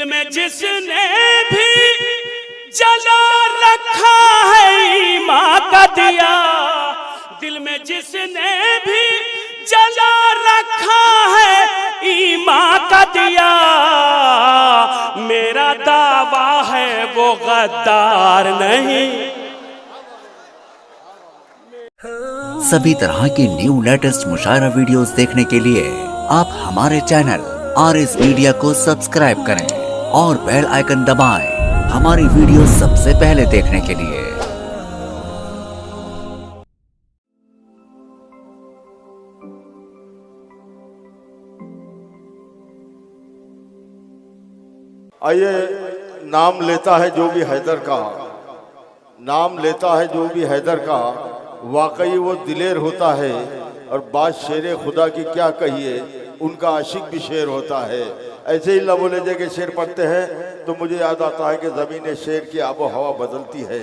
में जिसने भी जला रखा है ईमान का दिया, दिल में जिसने भी जला रखा है ईमान का दिया, मेरा दावा है वो गद्दार नहीं। सभी तरह की न्यू लेटेस्ट मुशायरा वीडियोस देखने के लिए आप हमारे चैनल RS मीडिया को सब्सक्राइब करें और बेल आइकन दबाएं हमारी वीडियो सबसे पहले देखने के लिए। आइए, नाम लेता है जो भी हैदर का, नाम लेता है जो भी हैदर का, वाकई वो दिलेर होता है। और बात शेर खुदा की क्या कहिए, उनका आशिक भी शेर होता है। ऐसे ही लबो लहजे के शेर पढ़ते हैं तो मुझे याद आता है कि ज़मीन शेर की आबो हवा बदलती है,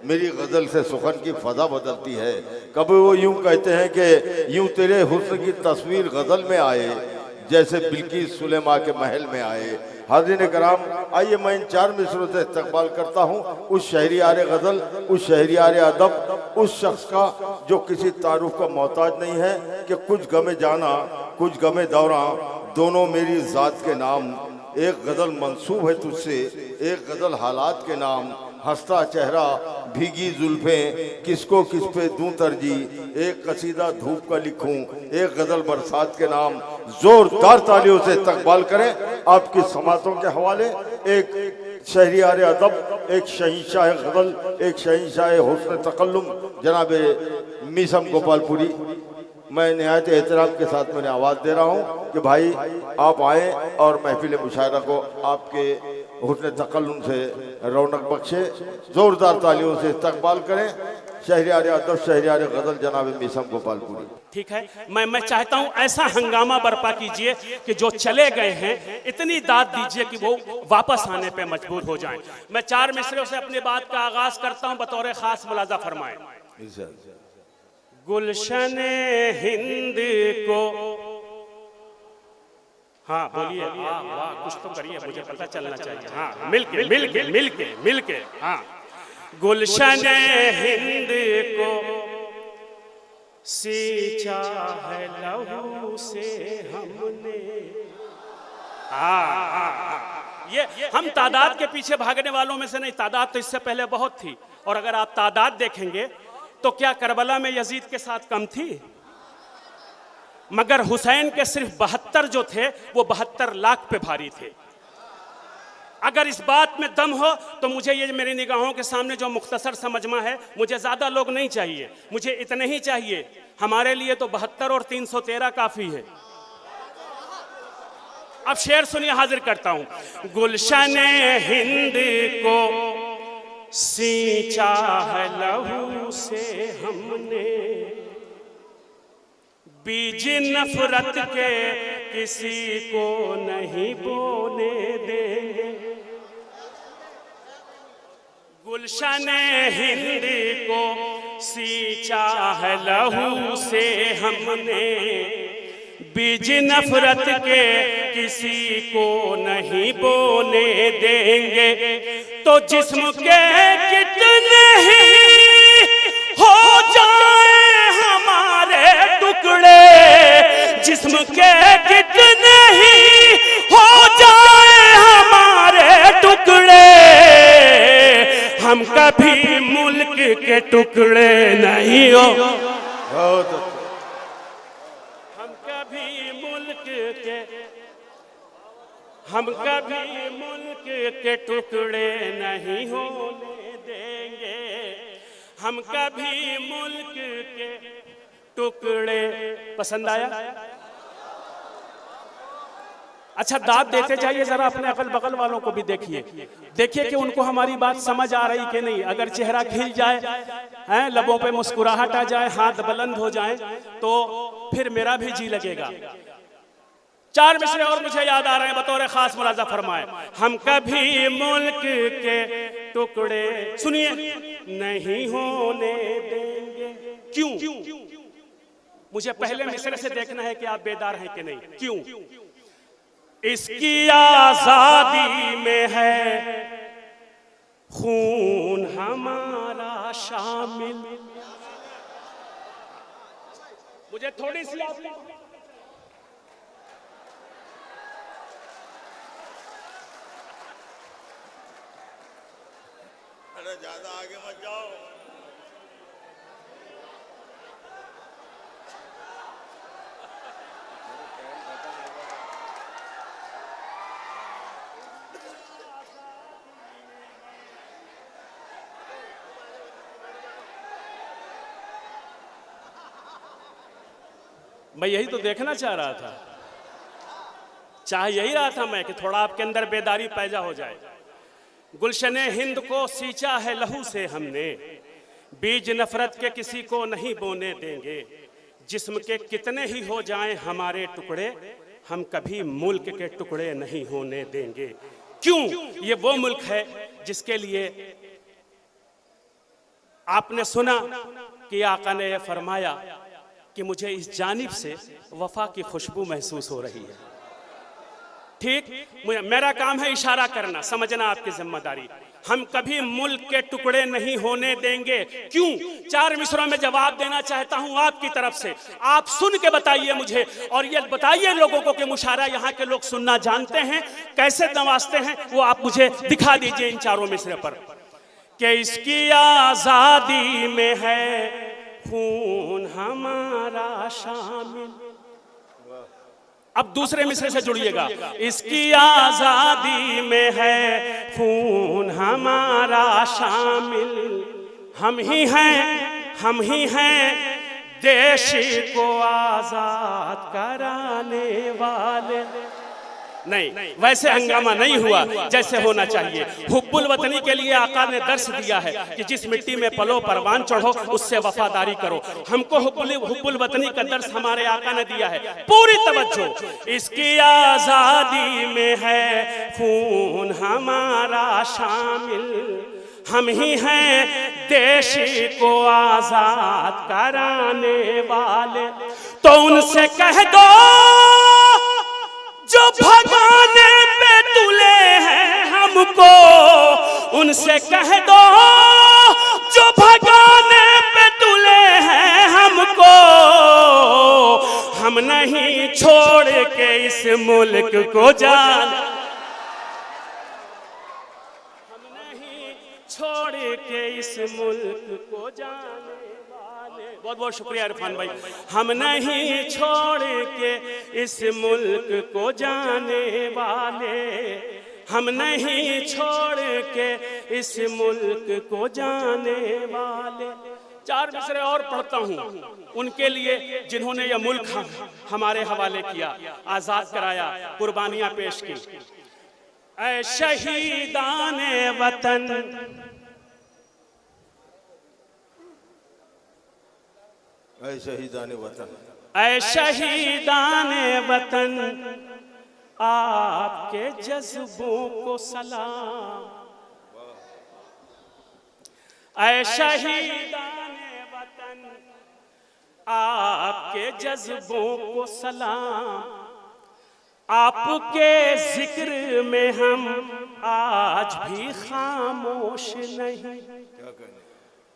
मेरी गज़ल से सुखन की फ़ज़ा बदलती है। कभी वो यूं कहते हैं कि यूं तेरे हुस्न की तस्वीर गज़ल में आए, जैसे बिल्किस सुलेमा के महल में आए। हाज़रीन कराम, आइए मैं इन 4 मिसरों से इस्तक़बाल करता हूँ उस शहरियार गज़ल, उस शहरियार अदब, उस शख्स का जो किसी तारुफ का मोहताज नहीं है कि कुछ गमे जाना कुछ गमे दौरां दोनों मेरी ज़ात के नाम। एक गज़ल मंसूब है तुझसे, एक गज़ल हालात के नाम। हंसता चेहरा भीगी जुल्फें किसको किस पे दूं तरजीह, एक कसीदा धूप का लिखूं, एक गज़ल बरसात के नाम। जोरदार तालियों से इस्तक़बाल करें आपकी समातों के हवाले। एक शहरियार अदब, एक शहींशाह गज़ल, एक शहींशाह हुस्न तकल्लुम जनाब मीसम गोपालपुरी। मैं निहायत एहतराम के साथ मैंने आवाज़ दे रहा हूँ कि भाई आप आएँ और महफिल मुशायरा को आपके हुस्न तकल्लुम से रौनक बख्शे। ज़ोरदार तालियों से इस्तक़बाल करें शहरियार अदब, शहरियार गज़ल जनाब मीसम गोपालपुरी। ठीक है, मैं चाहता हूं ऐसा हंगामा बर्पा कीजिए कि जो चले गए हैं इतनी दाद दीजिए कि वो वापस आने पे मजबूर हो जाएं। मैं 4 मिसरों से अपनी बात का आगाज करता हूं, बतौर खास मुलाजा फरमाएं। गुलशन हिंद को, हाँ बोलिए, वाह कुछ तो करिए, मुझे पता चलना चाहिए। हाँ, मिलके मिलके मिलके मिलके, हाँ। गुलशन हिंद को सींचा है लहू से हमने। ये हम तादाद के पीछे भागने वालों में से नहीं, तादाद तो इससे पहले बहुत थी। और अगर आप तादाद देखेंगे तो क्या करबला में यजीद के साथ कम थी? मगर हुसैन के सिर्फ 72 जो थे वो 72 लाख पे भारी थे। अगर इस बात में दम हो तो मुझे ये मेरी निगाहों के सामने जो मुख्तसर सा मजमा है, मुझे ज़्यादा लोग नहीं चाहिए, मुझे इतने ही चाहिए। हमारे लिए तो 72 और 313 काफ़ी है। अब शेर सुनिए, हाजिर करता हूँ। गुलशन हिंद को सींचा है लहू से हमने, बीज नफरत के किसी को नहीं बोने देंगे। गुलशन हिंद को सींचा है लहू से हमने, बीज नफरत के किसी को नहीं बोने देंगे। तो जिस्म के कितने ही हो जाए हमारे टुकड़े, जिस्म के कितने ही हो जाए हमारे टुकड़े, हम कभी मुल्क के टुकड़े नहीं हो। हम कभी मुल्क के टुकड़े नहीं होने देंगे, हम कभी मुल्क के टुकड़े। पसंद आया? अच्छा, दाद देते जाइए जरा, अपने अगल बगल वालों को भी देखिए कि उनको हमारी बात समझ आ रही कि नहीं। अगर चेहरा खिल जाए, हैं, लबों पे मुस्कुराहट आ जाए, हाथ बुलंद हो जाए, तो फिर मेरा भी जी लगेगा। 4 मिसरे और मुझे याद आ रहे हैं, बतौर खास मुलाजा फरमाए। हम कभी मुल्क के टुकड़े, सुनिए, नहीं होने देंगे। क्यों? मुझे पहले मिसरे से देखना है कि आप बेदार हैं कि नहीं। क्यों? इसकी आजादी में है खून हमारा शामिल। मुझे थोड़ी सी अरे ज्यादा आगे मत जाओ। मैं यही तो देखना चाह रहा था, चाह यही रहा था मैं कि थोड़ा आपके अंदर बेदारी पैदा हो जाए। गुलशने हिंद को सींचा है लहू से हमने, बीज नफरत के किसी को नहीं बोने देंगे। जिस्म के कितने ही हो जाएं हमारे टुकड़े, हम कभी मुल्क के टुकड़े नहीं होने देंगे। क्यों? ये वो मुल्क है जिसके लिए आपने सुना कि आका ने यह फरमाया कि मुझे इस जानिब से वफा की खुशबू महसूस हो रही है। ठीक, मेरा काम है इशारा करना, समझना आपकी जिम्मेदारी। हम कभी मुल्क के टुकड़े नहीं होने देंगे। क्यों? 4 मिसरों में जवाब देना चाहता हूं आपकी तरफ से। आप सुन के बताइए मुझे, और ये बताइए लोगों को कि मुशायरा यहाँ के लोग सुनना जानते हैं, कैसे नवाजते हैं, वो आप मुझे दिखा दीजिए इन 4 मिसरे पर कि इसकी आजादी में है खून हमारा शामिल। अब दूसरे मिसरे से जुड़िएगा। इसकी आजादी में है खून हमारा शामिल। हम ही हैं देश को आजाद कराने वाले। नहीं, वैसे हंगामा नहीं हुआ जैसे होना चाहिए। हुब्बुल वतनी के लिए आका ने दर्श दिया है कि जिस मिट्टी में पलो परवान चढ़ो उससे वफादारी करो। हमको हुब्बुल वतनी का दर्श हमारे आका ने दिया है। पूरी तवज्जो। इसकी आजादी में है खून हमारा शामिल। हम ही हैं देश को आजाद कराने वाले। तो उनसे कह दो जो भगाने पे तुले हैं हमको, उनसे कह दो जो भगाने पे तुले हैं हमको, हम नहीं छोड़ के इस मुल्क को जाने, हम नहीं छोड़ के इस मुल्क को जाने। बहुत बहुत शुक्रिया इरफान भाई। हम नहीं छोड़ के इस मुल्क को जाने वाले, हम नहीं छोड़ के इस मुल्क को जाने वाले। 4 मिसरे और पढ़ता हूँ उनके लिए जिन्होंने यह मुल्क हमारे हवाले किया, आजाद कराया, कुर्बानियां पेश की। ऐ शहीदाने वतन, ऐ शहीदाने वतन, ऐ शहीदाने वतन, आपके जज्बों को सलाम। ऐ शहीदाने वतन, आपके जज्बों को सलाम। आपके जिक्र में हम आज भी खामोश नहीं।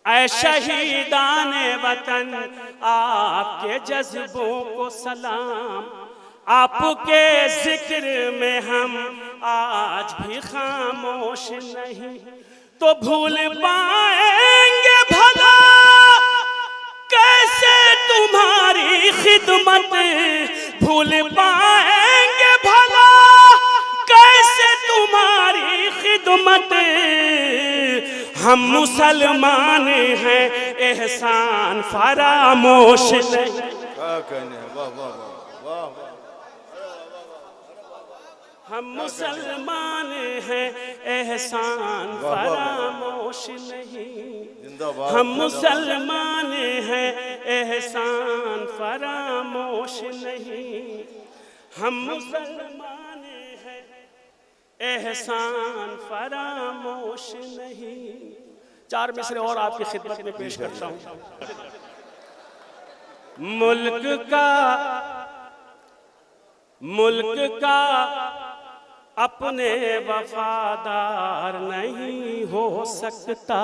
ऐ शहीदाने वतन, आपके जज्बों को सलाम। आपके जिक्र में हम आज भी खामोश नहीं। तो भूल पाएंगे भला कैसे तुम्हारी खिदमत, भूल पाएंगे भला कैसे तुम्हारी खिदमत। हम मुसलमान हैं एहसान फरामोश नहीं। क्या कहने, वाह वाह वाह वाह। हम मुसलमान हैं एहसान फरामोश नहीं। हम मुसलमान हैं एहसान फरामोश नहीं। हम मुसलमान हैं एहसान फरामोश नहीं। 4 मिसरे और आपकी खिदमत में पेश करता हूं। मुल्क का अपने वफादार नहीं हो सकता,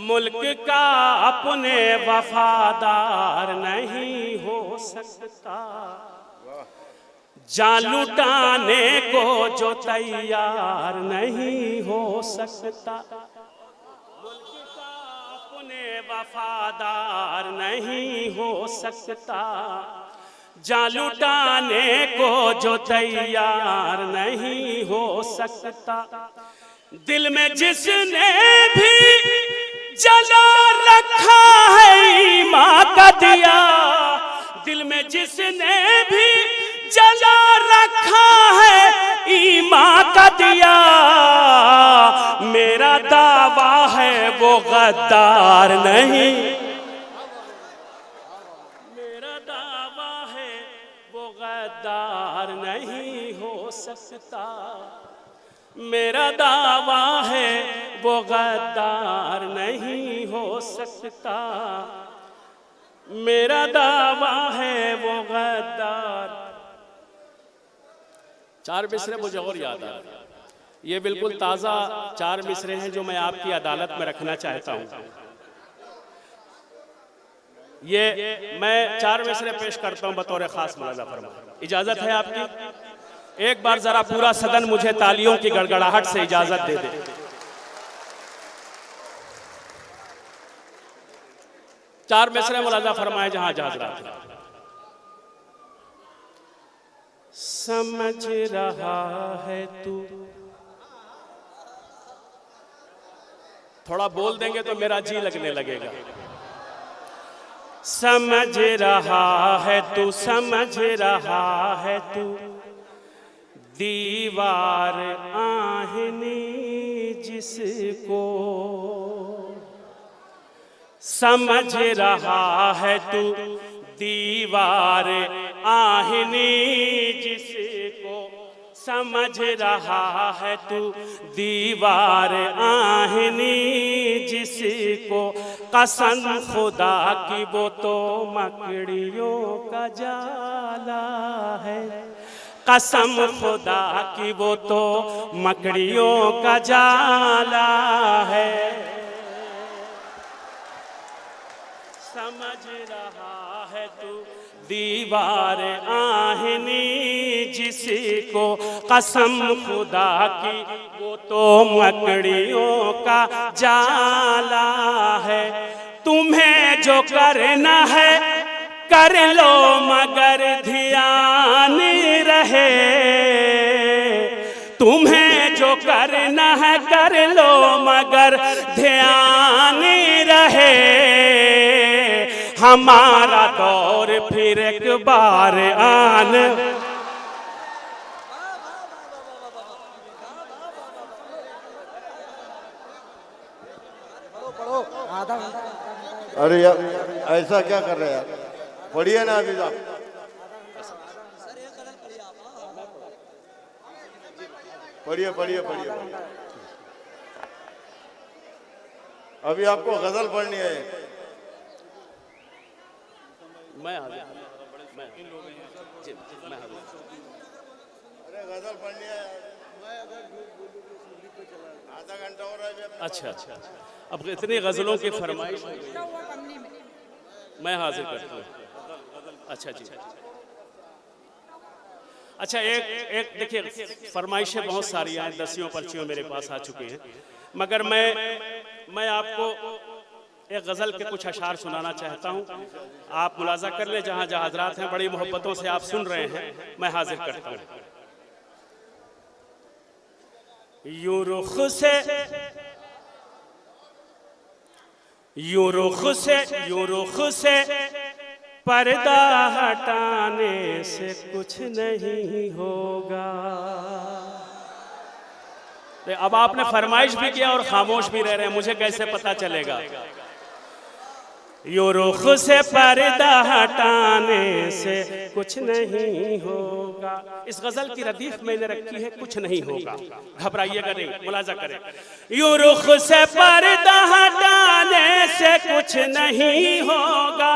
मुल्क का अपने वफादार नहीं हो सकता, जान लुटाने को जो तैयार नहीं हो सकता, मुल्क का अपने वफादार नहीं हो सकता, जान लुटाने को जो तैयार नहीं हो सकता, दिल में जिसने भी जला रखा है ईमान का दिया, दिल में जिसने भी जला रखा है ईमान का दिया, मेरा दावा है वो गद्दार नहीं, मेरा दावा है वो गद्दार नहीं हो सकता, मेरा दावा है वो गद्दार नहीं हो सकता, मेरा दावा है वो गद्दार। चार मिसरे मुझे और याद आ रहे, ये बिल्कुल ताज़ा चार मिसरे हैं जो मैं आपकी अदालत में रखना चाहता हूँ। ये मैं चार मिसरे पेश करता हूँ बतौर खास मुलाजा फरमा, इजाज़त है आपकी? एक बार जरा पूरा सदन मुझे तालियों की गड़गड़ाहट से इजाजत दे दे। चार मिसरे मुलाजा फरमाए जहां हजरात। समझ रहा है तू, थोड़ा बोल देंगे तो मेरा जी लगने लगेगा। समझ रहा है तू, समझ रहा है तू, दीवार आहनी जिसको, समझ रहा है तू दीवार आहनी जिसको, समझ रहा है तू दीवार आहनी जिसको, कसम खुदा की वो तो मकड़ियों का जाला है, कसम खुदा की वो तो मकड़ियों का जाला है, समझ रहा है तू दीवार आहनी जिसको, कसम खुदा की वो तो मकड़ियों का जाला है, तुम्हें जो करना है कर लो मगर ध्यान रहे, तुम्हें जो करना है कर लो मगर ध्यान रहे, हमारा दौर फिर एक बार आन। अरे यार ऐसा क्या कर रहे हैं यार, पढ़िए ना अभी आप, पढ़िए पढ़िए पढ़िए। अभी आपको गजल पढ़नी है। मैं अरे गजल पढ़नी है, आधा घंटा हो रहा है। अच्छा अच्छा, अब इतनी गजलों की फरमाइश मैं हाजिर करता हूँ। अच्छा जी, अच्छा एक देखिए फरमाइशें बहुत सारी हैं, दसियों पर्चियों मेरे पास आ चुके हैं, मगर मैं आपको एक गज़ल के कुछ अशार सुनाना चाहता हूँ। आप मुलाजा कर ले, जहाँ जहाँ हजरात हैं बड़ी मोहब्बतों से आप सुन रहे हैं, मैं हाजिर करता हूँ। यूं रुख से पर्दा हटाने से कुछ नहीं होगा। अब आपने फरमाइश भी किया और खामोश भी रह रहे हैं, मुझे कैसे पता चलेगा? यूं रुख से पर्दा हटाने से कुछ नहीं होगा। इस गजल की रदीफ मैंने रखी है, कुछ नहीं होगा, घबराइएगा नहीं, मुलाजा करें। यूं रुख से पर्दा हटाने से कुछ नहीं होगा,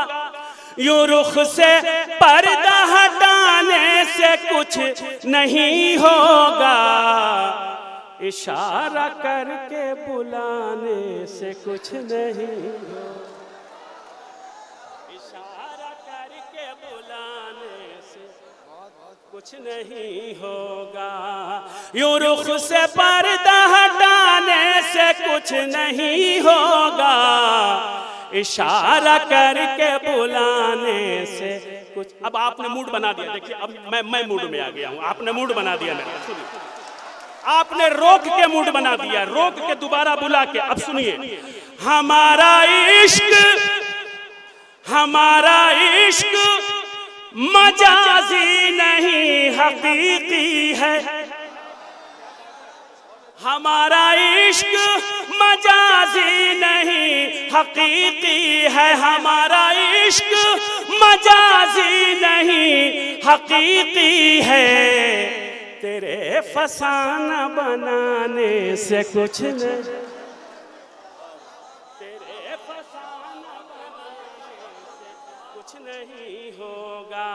यूं रुख से पर्दा हटाने से कुछ नहीं होगा, इशारा करके बुलाने से कुछ नहीं होगा, इशारा करके बुलाने से कुछ नहीं होगा, यूं रुख से पर्दा हटाने से कुछ नहीं होगा, इशारा करके बुलाने से कुछ। अब आपने मूड बना दिया, देखिए अब मैं मूड में आ गया हूं, आपने मूड बना दिया मेरा, सुनिए, आपने रोक के मूड बना दिया, रोक के दोबारा बुला के। अब सुनिए, हमारा इश्क मजाजी नहीं हकीकी है, हमारा इश्क मजाजी नहीं हकीकी है, हमारा इश्क मजाजी नहीं हकीकी है, तेरे फसाना बनाने से कुछ नहीं, तेरे फसाना बनाने से कुछ नहीं होगा,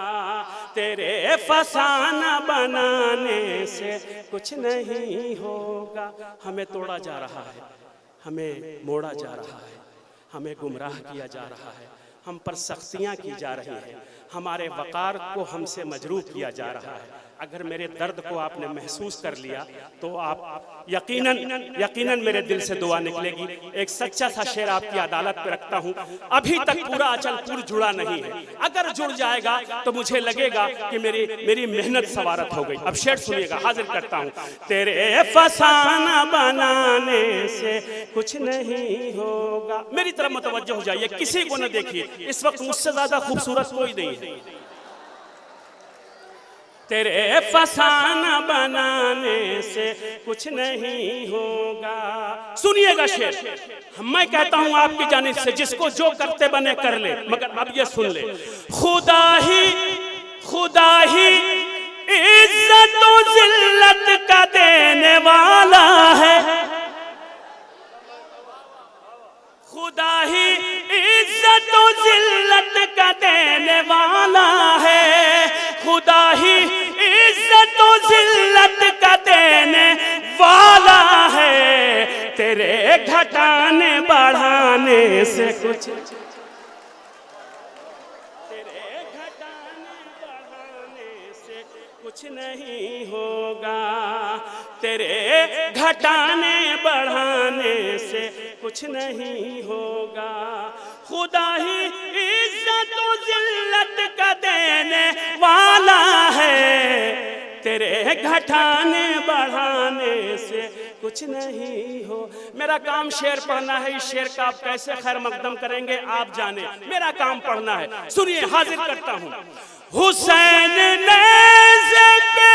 तेरे फसाना बनाने से कुछ नहीं होगा। हमें तोड़ा जा रहा है, हमें मोड़ा जा रहा है, हमें गुमराह किया जा रहा है, हम पर सख्तियां की जा रही हैं, हमारे वक़ार को हमसे मजरूह किया जा रहा है। अगर मेरे दर्द को आपने महसूस कर लिया तो आप यकीनन मेरे दिल से दुआ निकलेगी। एक सच्चा सा शेर आपकी अदालत पे रखता हूँ, अभी तक पूरा अचलपुर जुड़ा नहीं है, अगर जुड़ जाएगा तो मुझे लगेगा कि मेरी मेहनत सवारत हो गई। अब शेर सुनिएगा, हाजिर करता हूँ। तेरे फसाना बनाने से कुछ नहीं होगा। मेरी तरफ मुतवज्जो हो जाइए, किसी को न देखिए, इस वक्त मुझसे ज्यादा खूबसूरत कोई नहीं है। तेरे फसाना बनाने से कुछ नहीं होगा। सुनिएगा शेर, मैं कहता हूं आपकी जानिब से, जिसको जो करते बने कर ले, मगर अब ये सुन ले, खुदा ही इज्जत और जिल्लत का देने वाला है, खुदा ही इज्जत और जिल्लत का देने वाला है, खुदा ही इज्जत और जिल्लत का देने वाला है, तेरे घटाने बढ़ाने से कुछ, तेरे घटाने बढ़ाने से कुछ नहीं होगा, तेरे घटाने बढ़ाने से कुछ नहीं होगा, खुदा ही इज्जत और जिल्लत का देने वाला है, तेरे घटाने बढ़ाने से कुछ नहीं हो। मेरा काम शेर पढ़ना है, इस शेर का आप कैसे खैर मकदम करेंगे आप जाने, मेरा काम पढ़ना है। सुनिए, हाजिर करता हूं। हुसैन नेज़े पे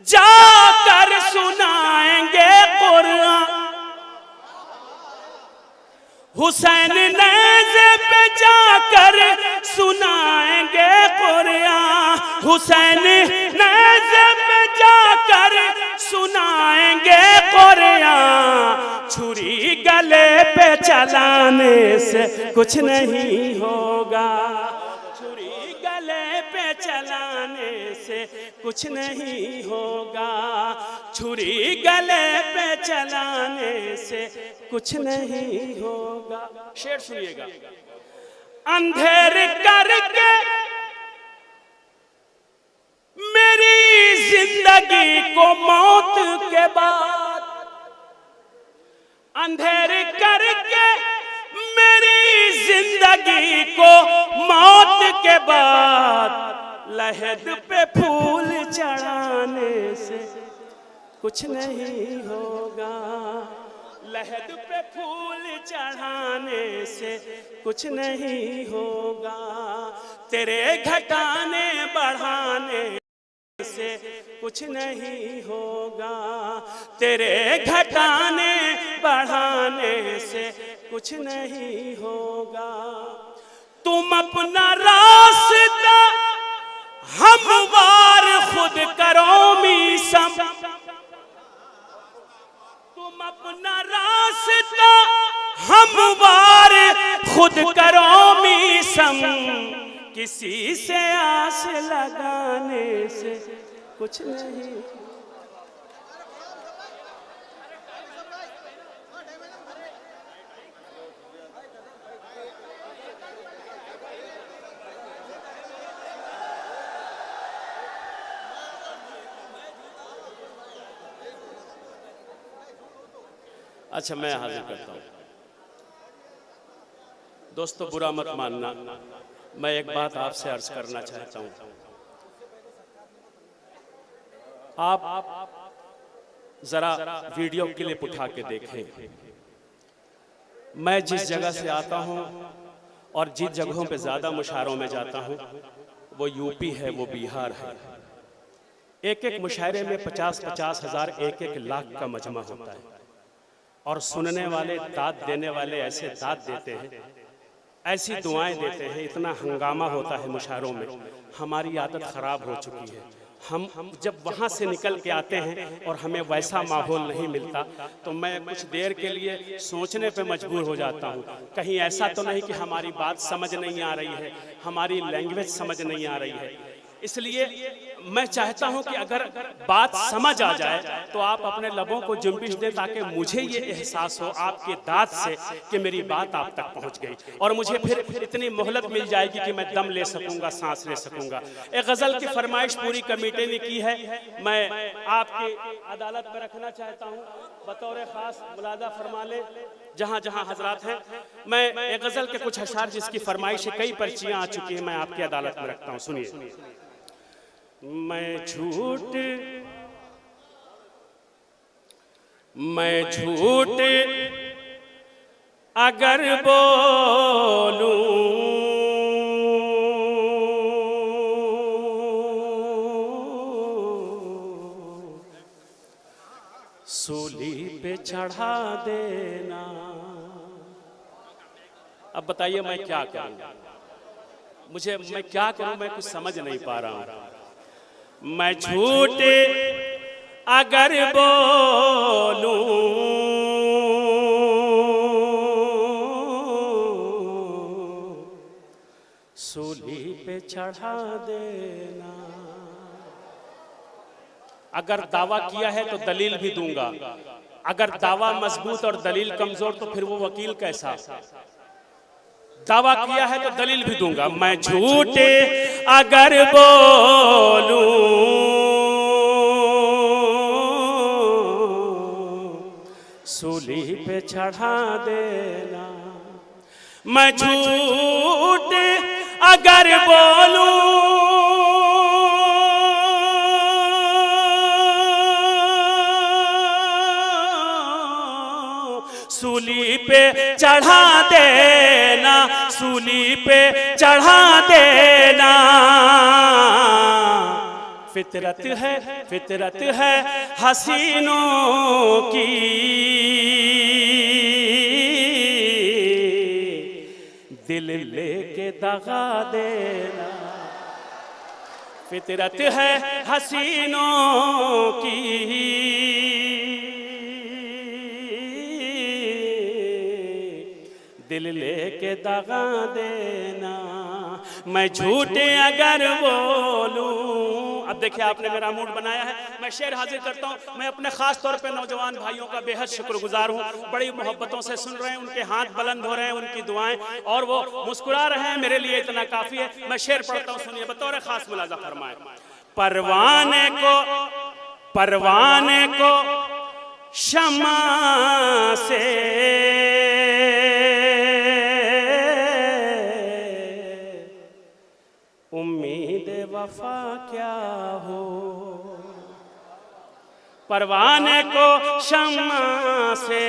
जाकर सुनाएंगे कुरान, हुसैन नेज़े पे जाकर सुनाएंगे कुरान, हुसैन नेज़े पे जाकर सुनाएंगे कुरान, छुरी गले पे चलाने से कुछ नहीं होगा, छुरी गले पे चलाने से कुछ नहीं होगा, छुरी गले पे चलाने से कुछ नहीं होगा। शेर सुनिएगा। अंधेर करके मेरी जिंदगी को मौत के बाद, अंधेर करके मेरी जिंदगी को मौत के बाद, लहद पे फूल चढ़ाने से कुछ नहीं होगा, लहद पे फूल चढ़ाने से कुछ नहीं होगा, तेरे घटाने बढ़ाने से कुछ नहीं होगा, तेरे घटाने बढ़ाने से कुछ नहीं होगा। तुम अपना रास्ता हमवार खुद करो मीसम, तुम अपना रास्ता हमवार खुद करो मीसम, सम किसी से आस लगाने से कुछ नहीं। अच्छा, मैं हाजिर करता हूं। दोस्तों, बुरा मत मानना, मैं एक बात आपसे अर्ज करना चाहता हूं। आप जरा वीडियो क्लिप उठा के देखें। मैं जिस जगह से आता हूं और जिस जगहों पे ज्यादा मुशायरों में जाता हूं, वो यूपी है, वो बिहार है। एक एक मुशायरे में 50-50 हजार, 1-1 लाख का मजमा होता है और सुनने वाले, दाद देने वाले ऐसे दाद देते हैं, ऐसी दुआएं देते हैं, इतना हंगामा होता है मुशायरों में। हमारी आदत खराब हो चुकी है। हम जब वहाँ से निकल के आते हैं और हमें वैसा माहौल नहीं मिलता, तो मैं कुछ देर के लिए सोचने पे मजबूर हो जाता हूँ, कहीं ऐसा तो नहीं कि हमारी बात समझ नहीं आ रही है, हमारी लैंग्वेज समझ नहीं आ रही है। इसलिए मैं चाहता हूं कि अगर बात समझ आ जाए तो आप अपने लबों को जुम्बिश दें, ताकि मुझे ये एहसास हो आपके दाद से कि मेरी बात आप तक पहुंच गई, और मुझे फिर इतनी मोहलत मिल जाएगी कि मैं दम ले सकूंगा, सांस ले सकूंगा। एक गजल की फरमाइश पूरी कमेटी ने की है, मैं आपकी अदालत में रखना चाहता हूँ, बतौर खास मुलादा फरमा ले जहाँ जहाँ हजरात हैं। मैं एक गजल के कुछ अशार जिसकी फरमाइश कई पर्चियां आ चुकी हैं, मैं आपकी अदालत में रखता हूँ, सुनिए। मैं झूठ अगर बोलूं सूली पे चढ़ा देना। अब बताइए मैं क्या करूं, मैं क्या करूं, मैं कुछ समझ नहीं पा रहा हूं। मैं झूठ अगर बोलूं सूली पे चढ़ा देना। अगर दावा किया है तो दलील भी दूंगा, अगर दावा मजबूत और दलील कमजोर तो फिर वो वकील कैसा। दावा किया है तो दलील भी दूंगा। मैं झूठ अगर बोलूं सूली पे चढ़ा देना। मैं झूठ अगर बोलूं सूली पे चढ़ा देना, सूली पे चढ़ा देना। फितरत है हसीनों की, दिल लेके दगा देना। फितरत है हसीनों की, दिल लेके दगा देना। मैं झूठे अगर बोलूं। अब देखिए आपने मेरा मूड बनाया है, मैं शेर हाजिर करता हूं। मैं अपने खास तौर पे नौजवान भाइयों का बेहद शुक्रगुजार हूं, बड़ी मोहब्बतों से सुन रहे हैं, उनके हाथ बुलंद हो रहे हैं, उनकी दुआएं, और वो मुस्कुरा रहे हैं, मेरे लिए इतना काफी है। मैं शेर पढ़ता हूं, सुनिए, बतौर खास मुलाजा फरमाए। परवाने को शमा से उम्मीद वफा क्या हो। परवाने को शमा से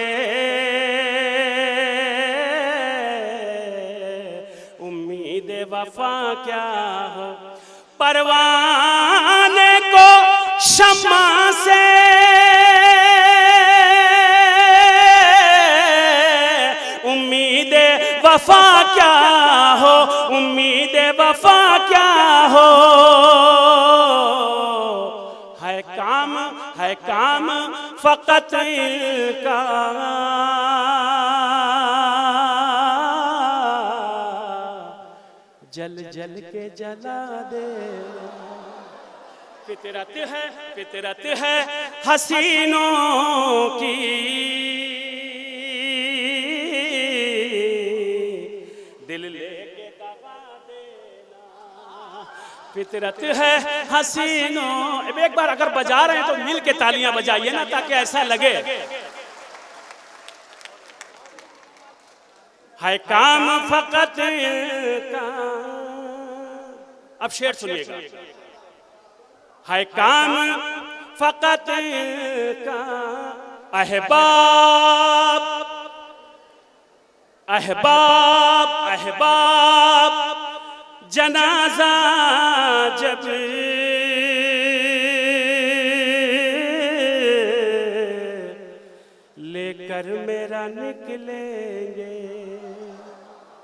उम्मीद वफा क्या हो। परवाने को शमा से उम्मीद वफा क्या हो, उम्मीद वफा क्या हो। है काम फकत इनका, जल जल के जला दे। फितरत है हसीनों की, दिल लेके दगा देना। फितरत है हसीनों। अब एक बार अगर बजा रहे हैं तो मिल के तालियां बजाइए ना, ताकि ऐसा लगे है काम फकत काम। अब शेर सुनिएगा। है काम फकत का अहबाब अहबाब अहबाब जनाजा जब लेकर मेरा निकलेंगे।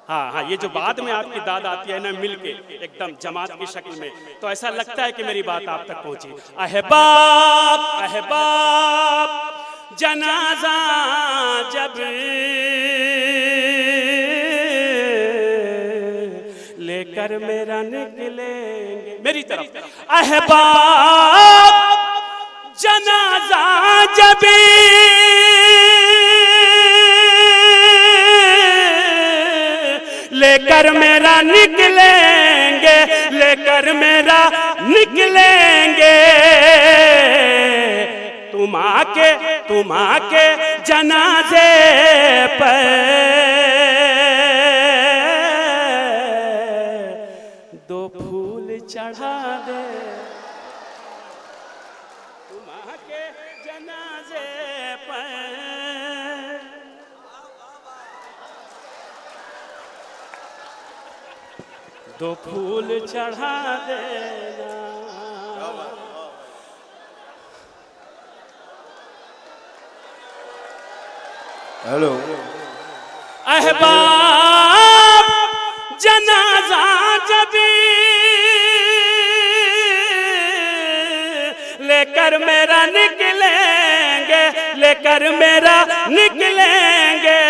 हाँ हाँ, ये जो बाद में आपकी दाद आती है ना मिलके एकदम जमात की शक्ल में, तो ऐसा लगता है कि मेरी बात आप तक पहुंची। अहबाब अहबाब जनाजा जब लेकर मेरा निकलेंगे मेरी तरफ। अहबाब जनाजा जब लेकर मेरा निकलेंगे, लेकर मेरा निकलेंगे। तुम आके जनाजे पर दो फूल चढ़ा दे। तुम आके जनाजे पर दो फूल चढ़ा देना। हेलो। अहबाब जनाजा जब लेकर मेरा निकलेंगे, लेकर मेरा निकलेंगे।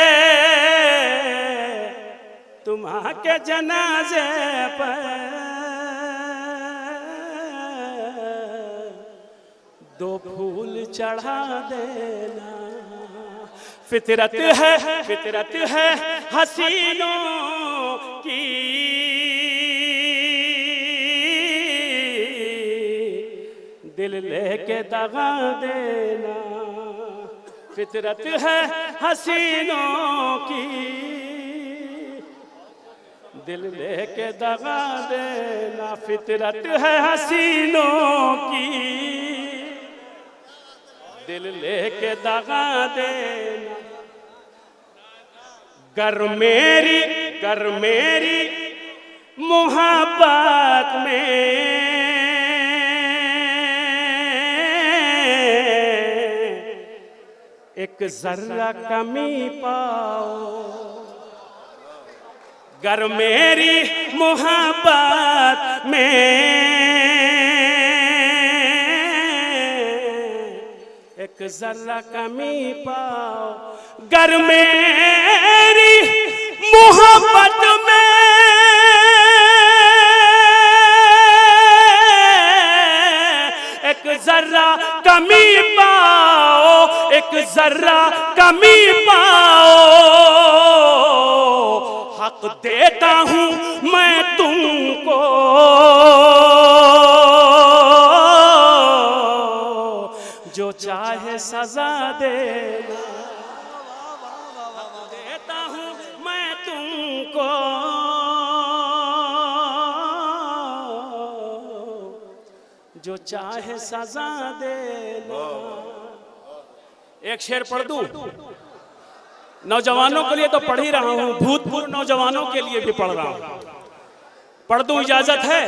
तुम आके जनाजे पर दो फूल चढ़ा देना। फितरत है हसीनों की, दिल लेके दगा देना। फितरत है हसीनों की, दिल लेके दगा देना। फितरत है हसीनों की, दिल लेके दगा देना। गर मेरी मोहब्बत में एक जर्रा कमी पाओ। गर मेरी मोहब्बत में एक जर्रा कमी पाओ। गर मेरी मोहब्बत में एक जर्रा कमी पाओ, एक जर्रा कमी पाओ। हक देता हूं मैं तुमको, जो चाहे सजा देना। देता हूं मैं तुमको, जो चाहे सजा देना। एक शेर पढ़ दूं? नौजवानों के लिए तो पढ़ ही रहा हूं, भूतपूर्व नौजवानों के लिए भी पढ़ रहा हूं। पढ़ दूं, इजाजत है?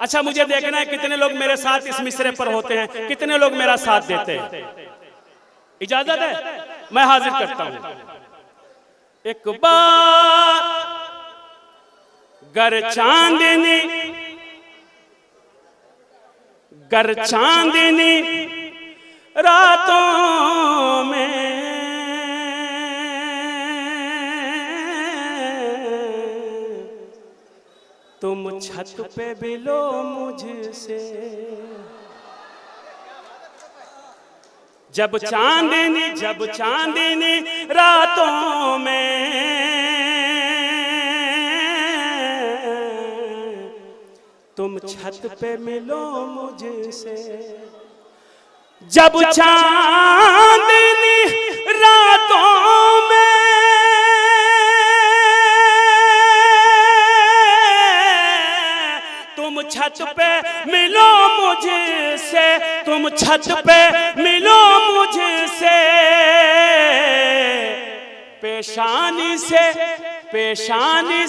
अच्छा, मुझे देखना है कितने लोग मेरे साथ इस मिसरे पर होते हैं, कितने लोग मेरा साथ देते हैं। इजाजत है? मैं हाजिर करता हूं। एक बार गर चांदनी रातों में तुम छत पे मिलो मुझसे, जब चांदनी रातों में तुम छत पे मिलो मुझसे, जब चांदनी रातों में तुम छत पे मिलो मुझसे, तुम छत पे मिलो मुझसे, पेशानी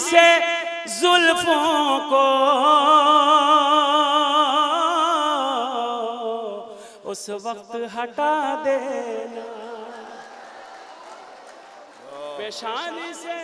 से जुल्फों को उस वक्त हटा देना, पेशानी से